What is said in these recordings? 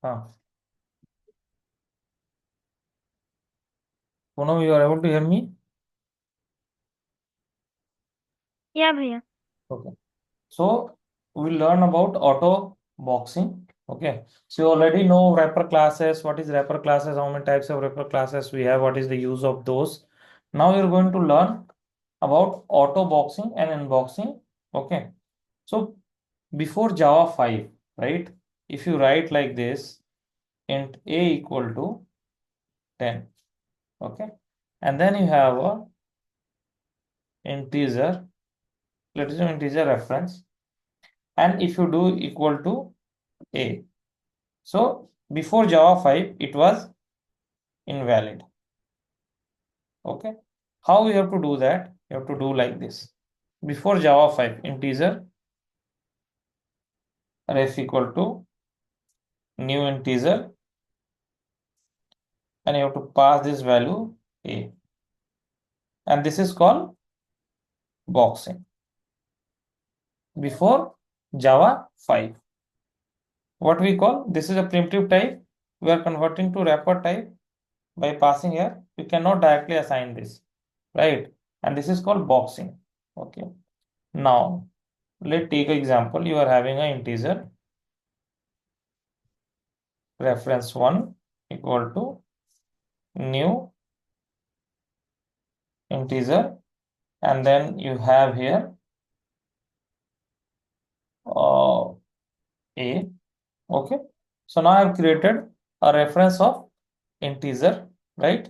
हाँ, Punam, you are able to hear me? या भैया। Okay. So we'll learn about auto boxing. Okay. So you already know wrapper classes. What is wrapper classes? How many types of wrapper classes we have? What is the use of those? Now you're going to learn about auto boxing and unboxing. Okay. So before Java 5, right? If you write like this, int a equal to 10. Okay. And then you have a integer, let's say integer reference. And if you do equal to a, so before Java 5 it was invalid. Okay, how you have to do that? You have to do like this. Before Java 5 integer ref equal to new integer, and you have to pass this value a, and this is called boxing. Before Java 5, what we call, this is a primitive type, we are converting to wrapper type by passing here. You cannot directly assign this, right? And this is called boxing. Okay, now let's take an example. You are having an integer reference 1 equal to new integer, and then you have here a. Okay, so now I have created a reference of integer, right?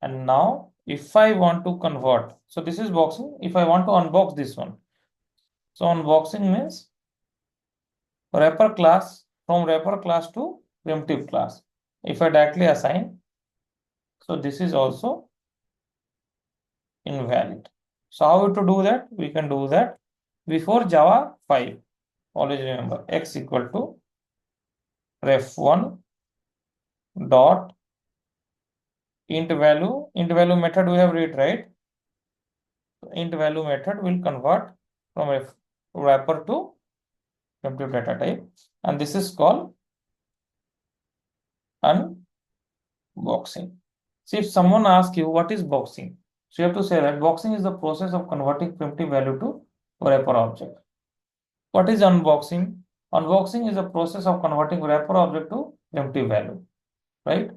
And now if I want to convert, so this is boxing. If I want to unbox this one, so unboxing means wrapper class, from wrapper class to primitive class. If I directly assign, so this is also invalid. So how to do that? We can do that before Java 5. Always remember x equal to ref1 dot int value. Int value method we have read, right? So int value method will convert from wrapper to primitive data type, and this is called unboxing. See, if someone asks you what is boxing, so you have to say that boxing is the process of converting primitive value to wrapper object. What is unboxing? Unboxing is a process of converting wrapper object to primitive value, right?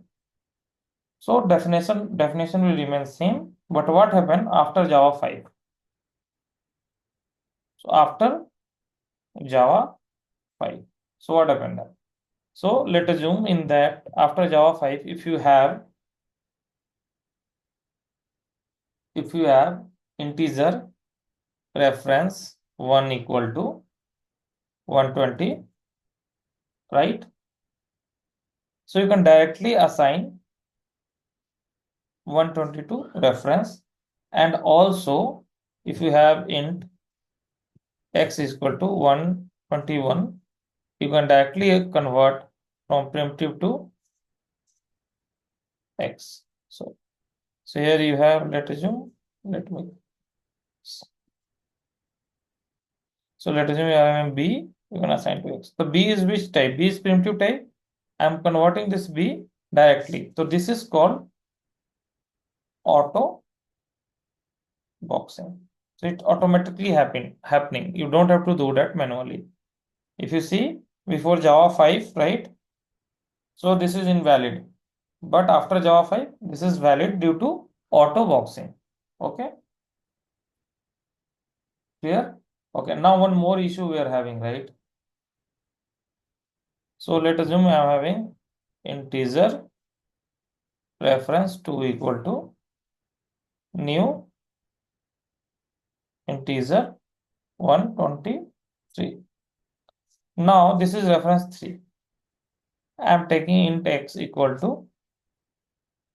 So definition will remain same, but what happened after Java 5? So after Java 5, so what happened then? So let us assume in that after Java 5, if you have integer reference 1 equal to 120, right? So you can directly assign 122 reference, and also if you have int x is equal to 121, you can directly convert from primitive to x. So here you have, let assume, let me, so let assume you are having b, you can assign to x. So b is which type? B is primitive type. I am converting this b directly. So this is called auto boxing. So it automatically happening. You don't have to do that manually. If you see before Java 5, right? So this is invalid. But after Java 5, this is valid due to auto boxing. Okay, clear? Okay, now one more issue we are having, right? So let us assume I am having integer reference 2 equal to new integer 123. Now this is reference 3. I am taking int x equal to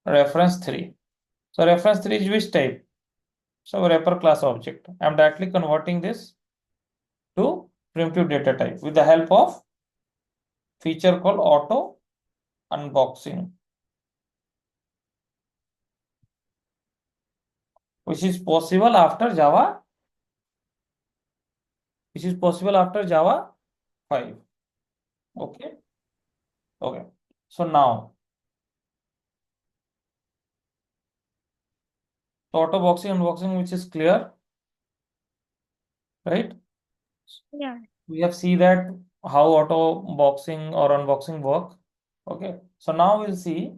reference 3. So reference 3 is which type? So wrapper class object. I am directly converting this to primitive data type with the help of feature called auto unboxing, which is possible after Java, which is possible after Java 5. Okay. Okay. So now, auto boxing, unboxing, which is clear, right? Yeah. We have seen that how auto boxing or unboxing work. Okay. So now we'll see.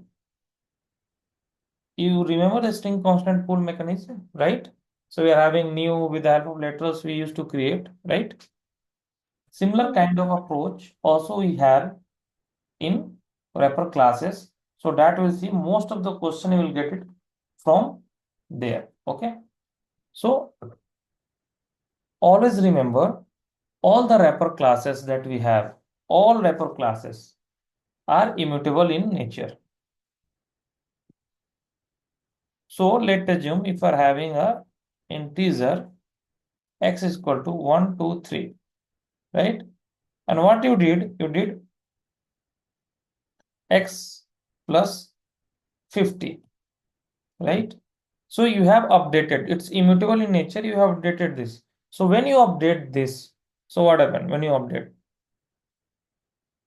You remember the string constant pool mechanism, right? So we are having new with the help of literals we used to create, right? Similar Yeah. kind of approach also we have in wrapper classes. So that we'll see most of the question you will get it from there. Okay. So always remember all the wrapper classes that we have, all wrapper classes are immutable in nature. So let's assume if we are having a integer x is equal to 1, 2, 3, right? And what you did x plus 50, right? So you have updated, it's immutable in nature, you have updated this. So when you update this, so what happened when you update?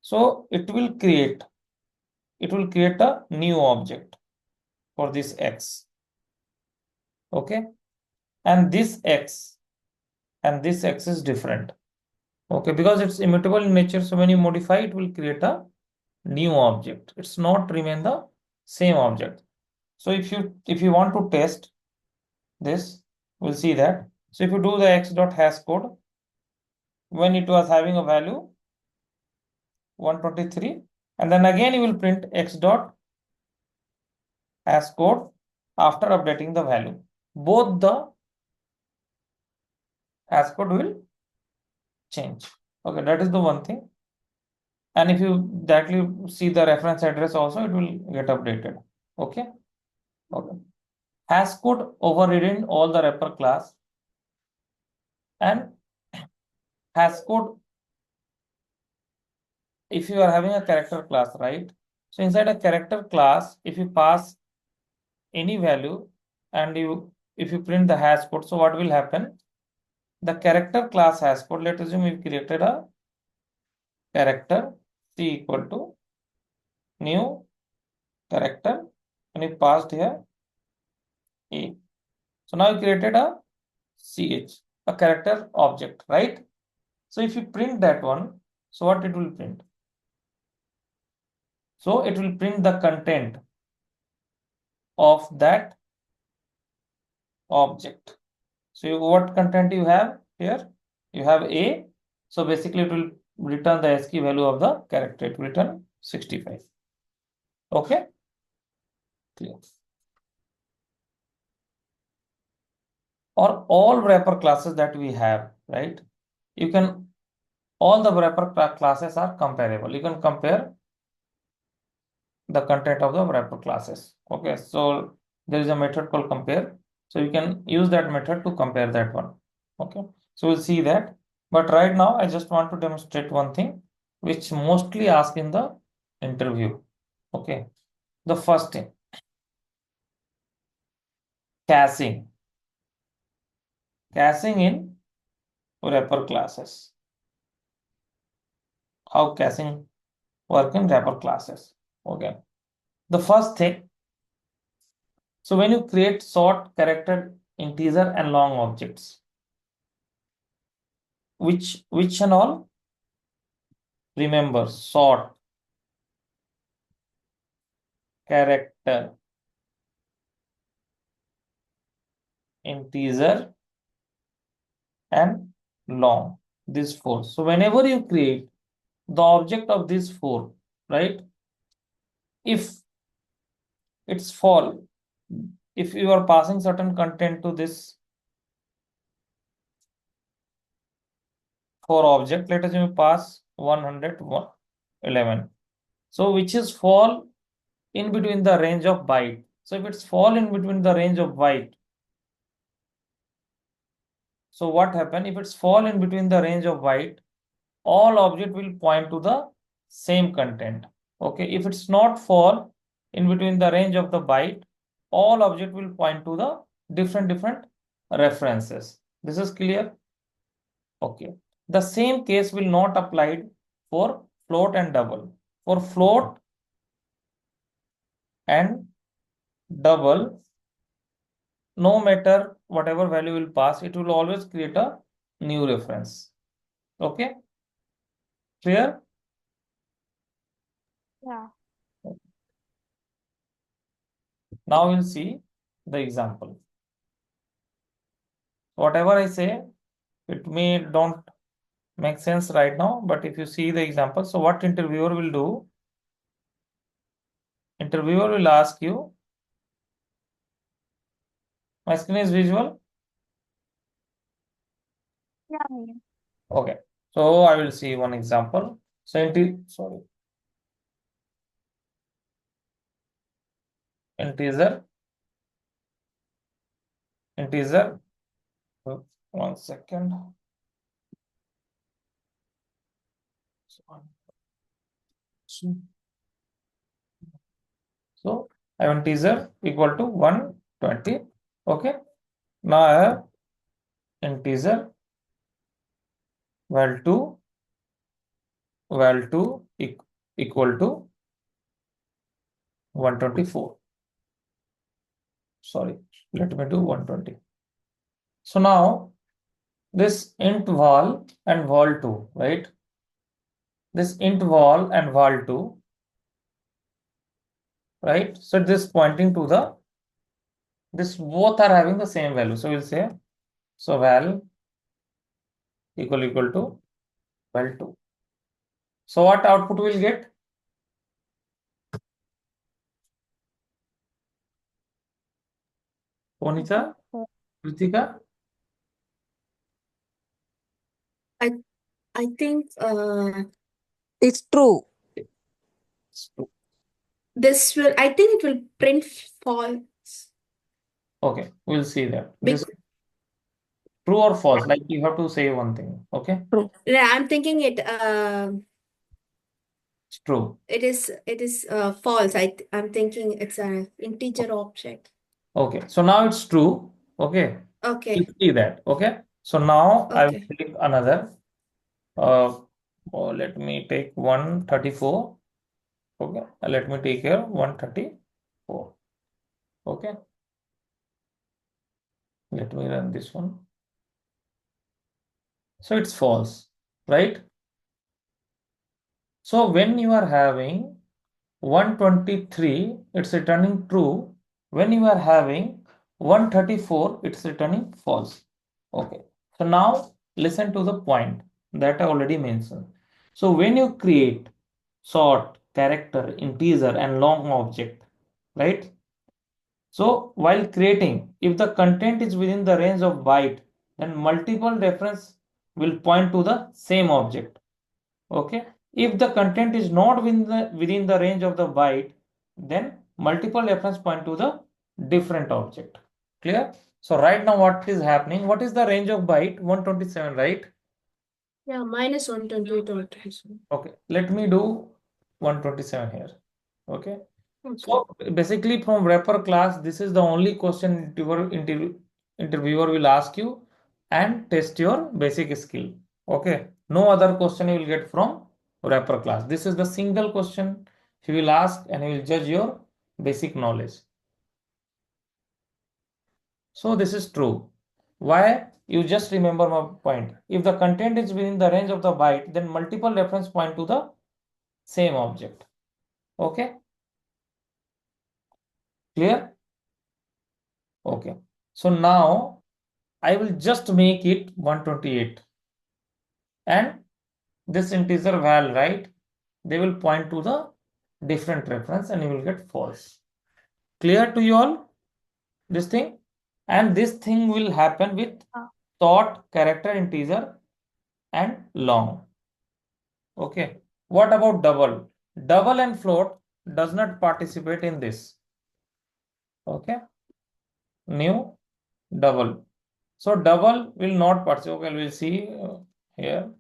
So it will create a new object for this x, okay? And this x and this x is different, okay? Because it's immutable in nature, so when you modify, it will create a new object. It's not remain the same object. So if you want to test this, we'll see that. So if you do the x dot hash code, when it was having a value 123, and then again you will print x dot hash code after updating the value. Both the hash code will change. Okay, that is the one thing. And if you directly see the reference address also, it will get updated. Okay. Okay. Hash code overridden all the wrapper class, and hash code, if you are having a character class, right? So inside a character class, if you pass any value and if you print the hash code, so what will happen? The character class hash code, let's assume we created a character c equal to new character and you passed here a. So now you created a ch, a character object, right? So if you print that one, so what it will print? So it will print the content of that object. So what content you have here? You have a. So basically it will return the ASCII value of the character. It will return 65. Okay? Clear. Or all wrapper classes that we have, right? You can, all the wrapper classes are comparable. You can compare the content of the wrapper classes. Okay, so there is a method called compare. So you can use that method to compare that one. Okay, so we'll see that. But right now, I just want to demonstrate one thing which mostly asked in the interview. Okay, the first thing, caching. Caching in wrapper classes. How caching work in wrapper classes. Okay, the first thing, so when you create short, character, integer, and long objects, which and all? Remember, short, character, integer, and long. These four. So whenever you create the object of these four, right? If it's fall, if you are passing certain content to this four object, let us say we pass 111. So which is fall in between the range of byte. So if it's fall in between the range of byte, so what happen? If it's fall in between the range of byte, all object will point to the same content. Okay, if it's not fall in between the range of the byte, all object will point to the different references. This is clear? Okay. The same case will not apply for float and double. For float and double, no matter whatever value will pass, it will always create a new reference. Okay, clear? Yeah. Now we'll see the example. Whatever I say, it may don't make sense right now, but if you see the example, so what interviewer will do? Interviewer will ask you, my screen is visual. Yeah, भैया. Okay, so I will see one example. So integer, integer. 1 second. So I have integer equal to 120. Okay. Now I have integer val2 equal to 124. Sorry, let me do 120. So now this int val and val2, right? This int val and val2, right? So this pointing to this both are having the same value. So we'll say, so val equal to val2. So what output we'll get? Ponica, Kritika? I I think it's true. I think it will print false. Okay, we'll see that. This true or false? Like you have to say one thing. Okay, True. Yeah, I'm thinking it's true. it is false. I'm thinking it's an integer object. Okay, so now it's true. Okay, you Okay. see that. Okay, so now I will Okay. take another. Uh, let me take 134. Okay, let me take here 134. Okay, let me run this one. So it's false, right? So when you are having 123, it's returning true. When you are having 134, it's returning false. Okay. So now listen to the point that I already mentioned. So when you create short, character, integer, and long object, right? So while creating, if the content is within the range of byte, then multiple reference will point to the same object. Okay. If the content is not within the range of the byte, then multiple reference point to the different object. Clear? So right now what is happening? What is the range of byte? 127, right? Yeah, minus 128. Okay. Let me do 127 here. Okay. So basically from wrapper class, this is the only question interviewer will ask you and test your basic skill. Okay. No other question you will get from wrapper class. This is the single question he will ask and he will judge your basic knowledge. So this is true. Why? You just remember my point. If the content is within the range of the byte, then multiple reference point to the same object. Okay. Clear? Okay. So now I will just make it 128 and this integer val, right? They will point to the different reference and you will get false. Clear to you all this thing? And this thing will happen with short, character, integer and long. Okay. What about double? Double and float does not participate in this. Okay. New double. So double will not participate. Okay, we'll see here.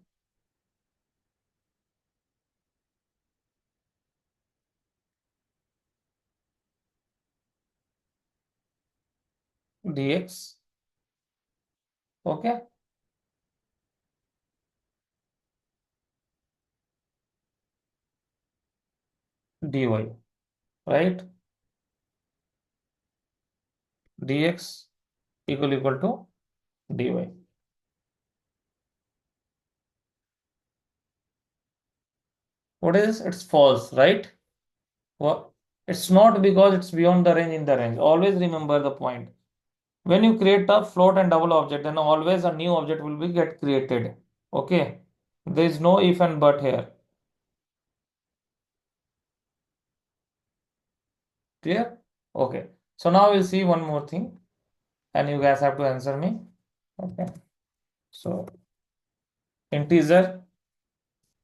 Dx. Okay. dy, right? Dx equal to dy. What is this? It's false, right? Well, it's not because it's beyond the range in the range. Always remember the point. When you create a float and double object, then always a new object will be get created. Okay. There is no if and but here. Clear? Okay. So now we'll see one more thing, and you guys have to answer me. Okay. So integer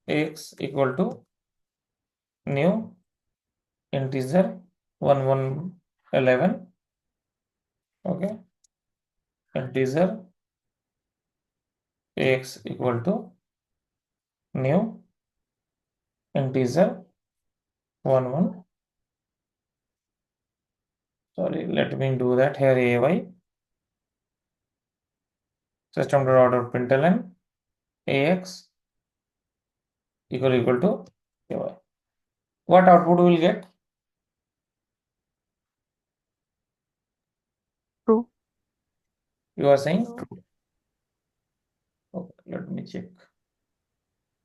x equal to new integer 1111. Okay. Integer x equal to new integer 11. Sorry, let me do that here. Ay system dot out println ax equal to ay. What output will get? True. You are saying true. Okay, let me check.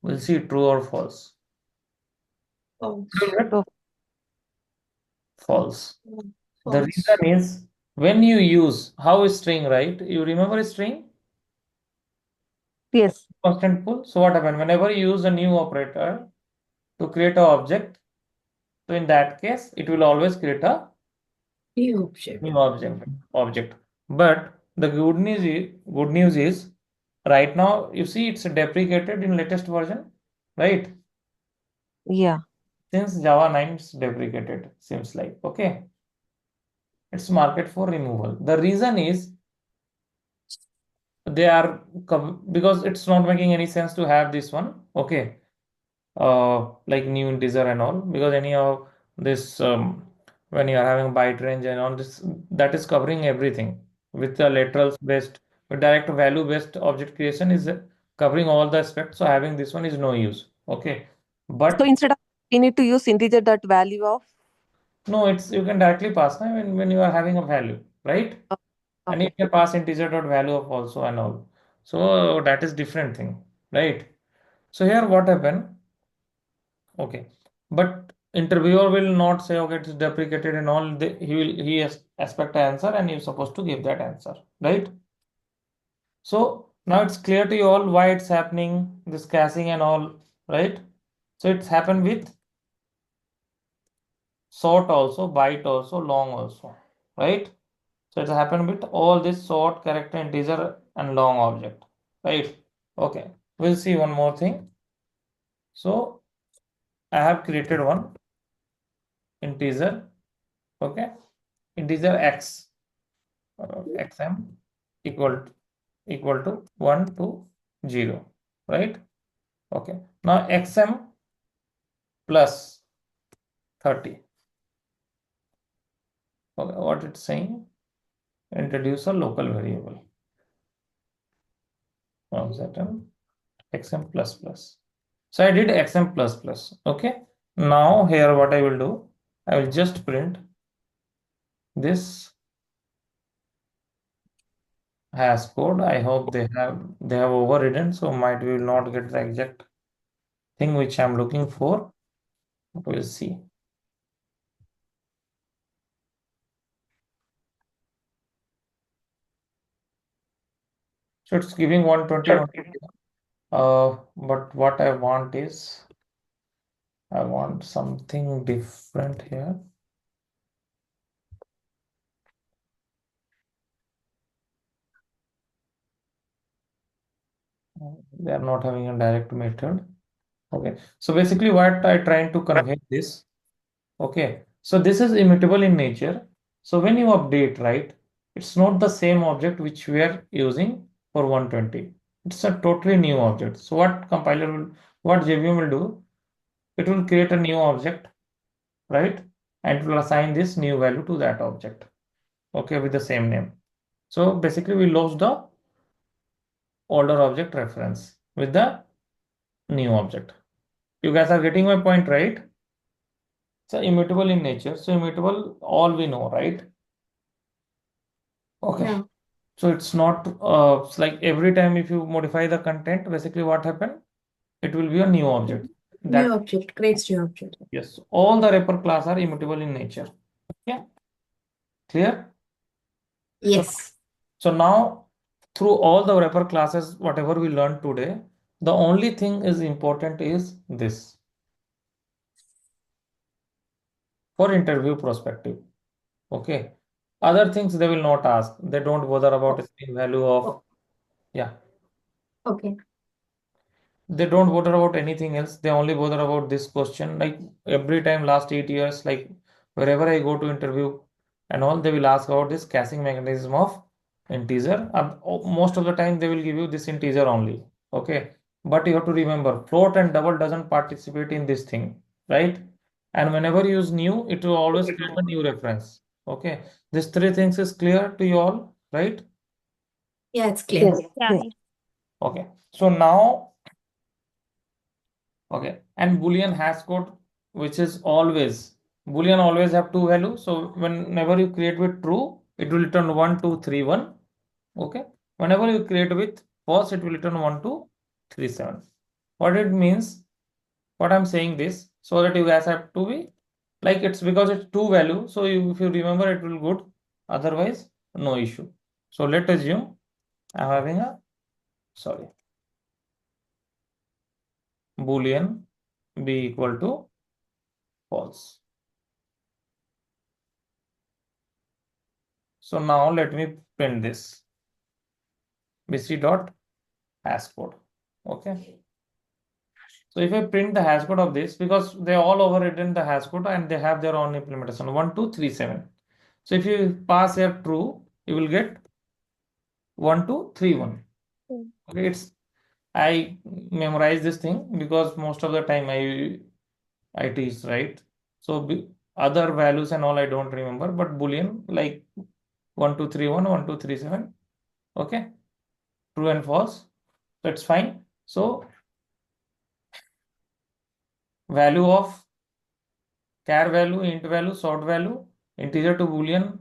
We'll see true or false. False. True. False. The False. reason is when you use how is string, right? You remember a string? Yes. Constant pull. So what happened? Whenever you use a new operator to create an object, so in that case, it will always create a New object. new object. But the good news is right now you see it's deprecated in latest version, right? Yeah. Since Java 9 is deprecated, seems like okay. It's market for removal. The reason is they are because it's not making any sense to have this one, okay, like new integer and all, because any of this when you are having byte range and all this, that is covering everything with the laterals based, with direct value based object creation is covering all the aspects, so having this one is no use, okay. So But instead of we need to use integer that value of. no, it's you can directly pass now when you are having a value, right? Oh, And you okay. can pass integer dot value of also and all. So that is different thing, right? So here what happened? Okay, but interviewer will not say okay it's deprecated and all. He expect an answer and you're supposed to give that answer, right? So now it's clear to you all why it's happening, this caching and all, right? So it's happened with short also, byte also, long also, right? So it's happened with all this short, character, integer, and long object, right? Okay, we'll see one more thing. So I have created one integer, okay, integer x, xm equal to 1 to 0, right? Okay, now xm plus 30. Okay, what it's saying? Introduce a local variable. One second, xm plus plus. So I did xm plus plus. Okay. Now here what I will do, I will just print this hash code. I hope they have overridden, so might we will not get the exact thing which I'm looking for. We'll see. So it's giving 120. But what I want is I want something different here. They are not having a direct method. Okay. So basically what I trying to convey this. Okay. So this is immutable in nature. So when you update, right, it's not the same object which we are using for 120. It's a totally new object. So what JVM will do, it will create a new object, right? And it will assign this new value to that object. Okay, with the same name. So basically we lost the older object reference with the new object. You guys are getting my point, right? So immutable in nature. So immutable, all we know, right? Okay. Yeah. So it's not it's like every time if you modify the content, basically what happened? It will be a new object. New object, creates new object. Yes, all the wrapper class are immutable in nature. Yeah, clear? Yes. So now through all the wrapper classes, whatever we learned today, the only thing is important is this for interview perspective. Okay. Other things they will not ask. They don't bother about string value of, yeah. Okay. They don't bother about anything else. They only bother about this question. Like every time last 8 years, like wherever I go to interview and all, they will ask about this caching mechanism of integer. Most of the time they will give you this integer only. Okay. But you have to remember float and double doesn't participate in this thing, right? And whenever you use new, it will always create a new reference. Okay. These three things is clear to you all, right? Yeah, it's clear. Yes. Yeah. Yes. Okay. So now, okay, and Boolean hash code, which is always Boolean always have two values. So whenever you create with true, it will return 1, 2, 3, 1. Okay. Whenever you create with false, it will return 1, 2, 3, 7. What it means, what I'm saying this, so that you guys have to be like it's because it's two value. So if you remember, it will good. Otherwise, no issue. So let's assume I'm having a sorry Boolean b equal to false. So now let me print this bc dot hash code. Okay. So if I print the hash code of this, because they all overridden the hash code and they have their own implementation 1, 2, 3, 7. So if you pass here true, you will get 1, 2, 3, 1. Okay, it's I memorize this thing because most of the time I teach, right? So other values and all I don't remember, but Boolean like 1, 2, 3, 1, 1, 2, 3, 7. Okay, true and false. That's fine. So value of char value, int value, sort value, integer to Boolean.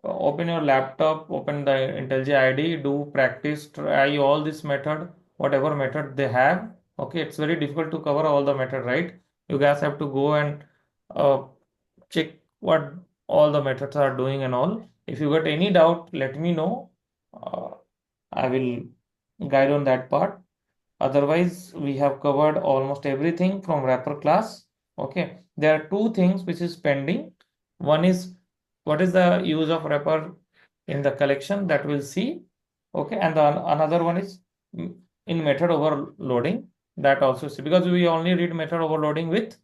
Open your laptop, open the IntelliJ IDE, do practice, try all this method, whatever method they have. Okay, it's very difficult to cover all the method, right? You guys have to go and check what all the methods are doing and all. If you got any doubt, let me know. I will guide on that part. Otherwise, we have covered almost everything from wrapper class. Okay, there are two things which is pending. One is what is the use of wrapper in the collection that we'll see. Okay, and another one is in method overloading that also see, because we only read method overloading with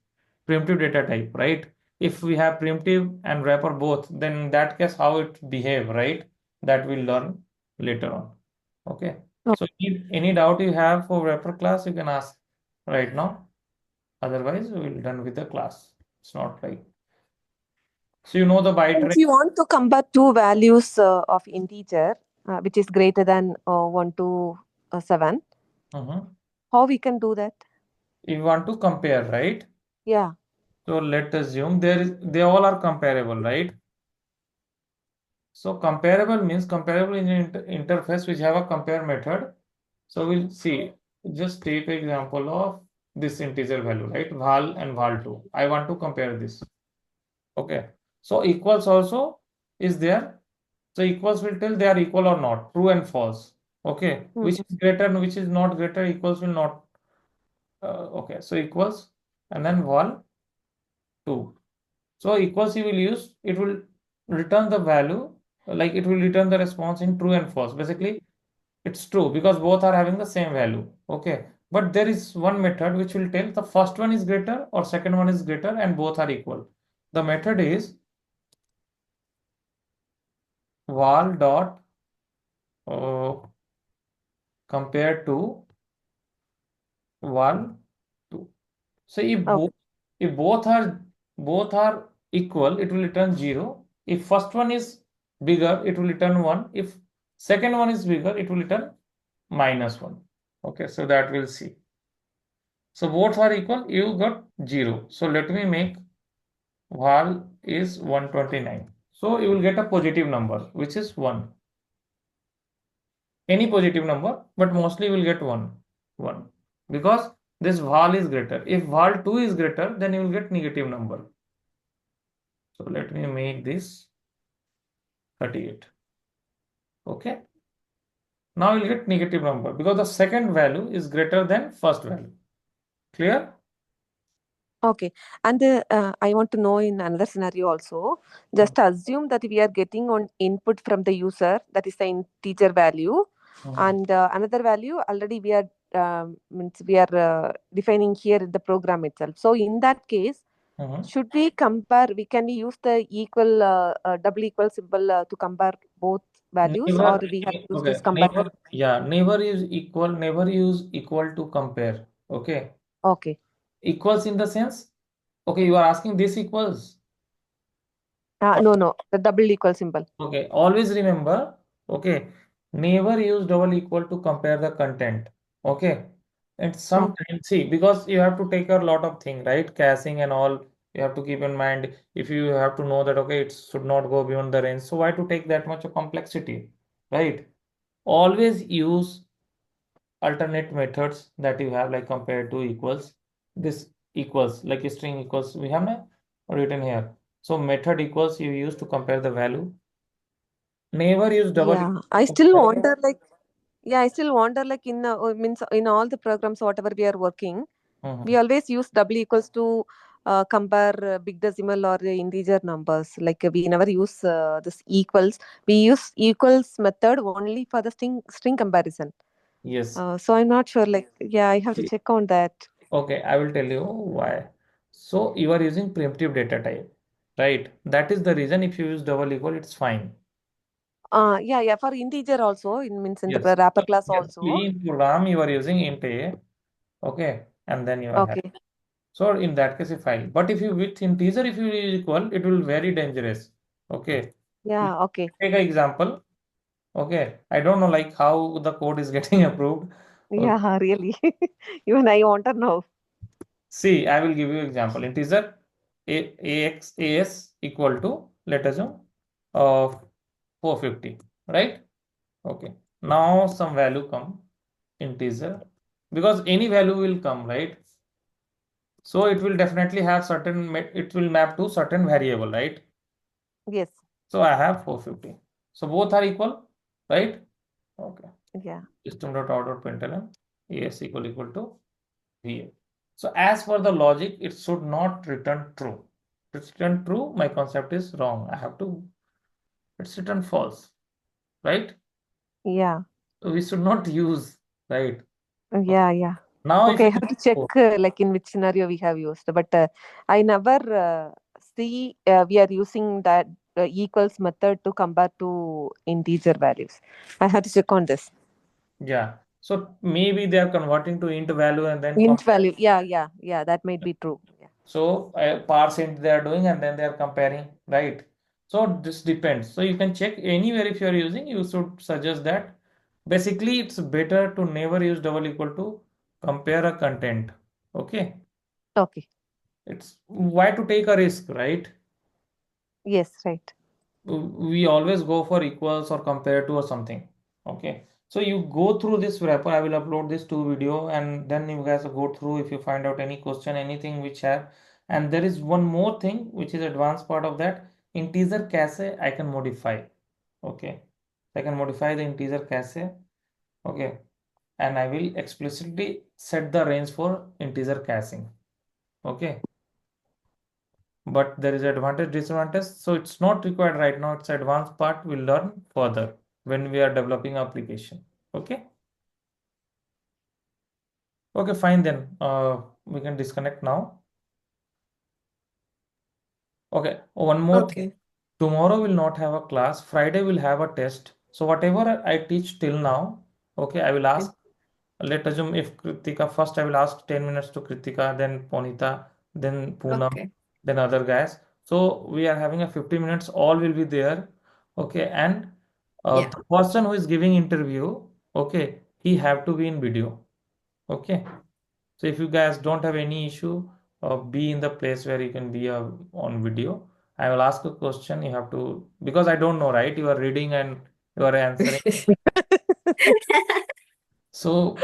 primitive data type, right? If we have primitive and wrapper both, then in that case how it behave, right? That we'll learn later on. Okay. So any doubt you have for wrapper class, you can ask right now. Otherwise, we'll done with the class. It's not like so you know the byte If range. you want to compare two values of integer, which is greater than 1 to 7, how we can do that? You want to compare, right? Yeah. So let's assume they all are comparable, right? So comparable means comparable in an interface which have a compare method. So we'll see. Just take example of this integer value, right? Val and val2. I want to compare this. Okay. So equals also is there. So equals will tell they are equal or not, true and false. Okay. Which is greater and which is not greater, equals will not. Okay. So equals and then val 2. So equals you will use, it will return the value, like it will return the response in true and false. Basically, it's true because both are having the same value. Okay. But there is one method which will tell the first one is greater or second one is greater and both are equal. The method is val dot compare to val 2. So if both are equal, it will return 0. If first one is bigger, it will return 1. If second one is bigger, it will return -1. Okay, so that we'll see. So both are equal, you got 0. So let me make val is 129. So you will get a positive number, which is 1. Any positive number, but mostly you will get 1. 1. Because this val is greater. If val 2 is greater, then you will get negative number. So let me make this 38. Okay. Now you will get negative number because the second value is greater than first value. Clear? Okay. And I want to know in another scenario also, just assume that we are getting on input from the user, that is the integer value, and another value already we are means we are defining here in the program itself. So in that case, should we compare? Can we use the equal double equal symbol to compare both values, Never, or we have to use this never, compare? yeah, never use equal to compare. Okay. Okay. Equals in the sense, okay, you are asking this equals. No, the double equal symbol. Okay, always remember, okay, never use double equal to compare the content. Okay. And sometimes, see, because you have to take a lot of things, right? Caching and all, you have to keep in mind if you have to know that, okay, it should not go beyond the range. So why to take that much of complexity, right? Always use alternate methods that you have, like compare to equals. This equals, like a string equals, we have now written here. So method equals you use to compare the value. Never use double Yeah, equal I to still compare. wonder like, yeah, I still wonder like means in all the programs whatever we are working, we always use double equals to compare big decimal or integer numbers. Like we never use this equals. We use equals method only for the string comparison. Yes. So I'm not sure. Like, yeah, I have to check on that. Okay, I will tell you why. So you are using primitive data type, right? That is the reason if you use double equal, it's fine. Yeah. For integer also, it means in the Yes. wrapper class Yes. also. In program, you are using int a, okay, and then you are having. Okay. So in that case, a file. But if you with integer, if you use equal, it will very dangerous. Okay. Yeah. Okay. Take an example. Okay. I don't know like how the code is getting approved. Okay. Yeah. Really. Even I want to know. See, I will give you example. Integer as equal to, let us know, 450, right? Okay. Now some value come, integer, because any value will come, right? So it will definitely have certain, it will map to certain variable, right? Yes. So I have 450. So both are equal, right? Okay. Yeah. System.out.println as equal to VA. So as for the logic, it should not return true. If it's return true, my concept is wrong. I have to, it's written false, right? Yeah. So we should not use, right? Okay. Yeah. Now if Okay, you I have to check oh, like in which scenario we have used, but I never see we are using that equals method to compare to integer values. I have to check on this. yeah. So maybe they are converting to int value and then Int value, yeah, that might be true. Yeah. so parse int they are doing and then they are comparing, right? So this depends. So you can check anywhere if you are using, you should suggest that. Basically, it's better to never use double equal to compare a content. Okay. Okay. It's why to take a risk, right? Yes, right. We always go for equals or compare to or something. Okay. So you go through this wrapper. I will upload this two video and then you guys go through if you find out any question, anything which have. And there is one more thing which is advanced part of that. Integer cache I can modify. Okay. I can modify the integer cache. Okay. And I will explicitly set the range for integer caching. Okay. But there is advantage, disadvantage. So it's not required right now. It's advanced part. We'll learn further when we are developing application. Okay. Okay, fine then. We can disconnect now. Okay. One more thing. Okay. Tomorrow we'll not have a class. Friday we'll have a test. So whatever I teach till now, okay, I will ask. Let assume if Kritika first, I will ask 10 minutes to Kritika, then Ponita, then Poonam, Okay. then other guys. So we are having a 50 minutes, all will be there. Okay. And Yeah. the person who is giving interview, okay, he have to be in video. Okay. So if you guys don't have any issue, be in the place where you can be on video. I will ask a question. You have to, because I don't know, right? You are reading and you are answering. So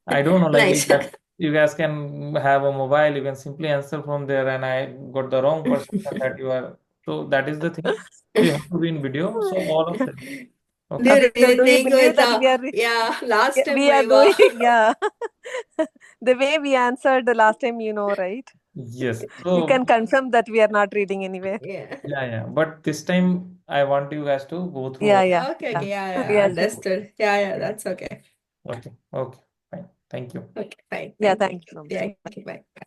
I don't know, like Nice. you guys can have a mobile, you can simply answer from there, and I got the wrong perception that you are. So that is the thing. So you have to be in video. So all of them. Do Okay. you Do really you think believe with that we are yeah, last time we are Viva. doing yeah the way we answered the last time, right? Yes. You So can confirm that we are not reading anywhere. Yeah. yeah. But this time I want you guys to go through Yeah, all. yeah, Okay, yeah. okay, yeah, We yeah, are sure. understood. Yeah, that's okay. Okay. Okay. Fine. Thank you. Okay, fine. Yeah, Thank you. thank you, Yeah, Namaste. okay, bye.